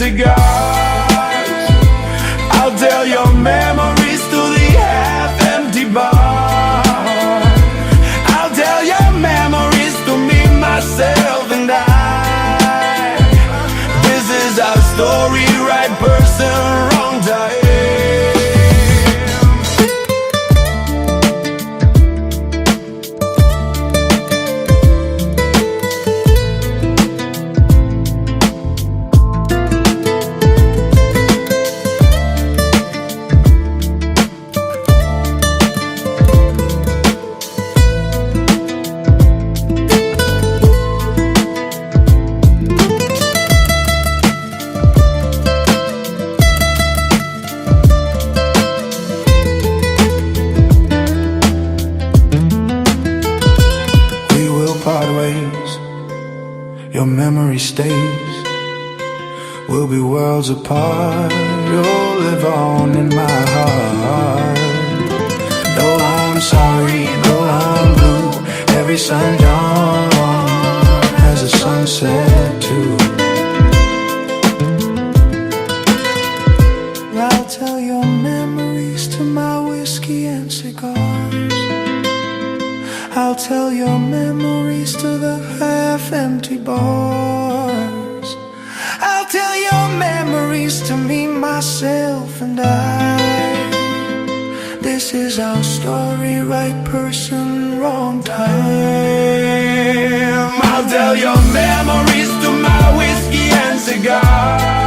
cigars. I'll tell your memories to the half-empty bar. I'll tell your memories to me, myself, and I. This is our story, right person, wrong time. Part ways, your memory stays. We'll be worlds apart. You'll live on in my heart. Though I'm sorry, though I'm blue, every sundown has a sunset too. I'll tell your memories to my whiskey and cigars. I'll tell your memories to the half-empty bars. I'll tell your memories to me, myself, and I. This is our story, right person, wrong time. I'll tell your memories to my whiskey and cigars.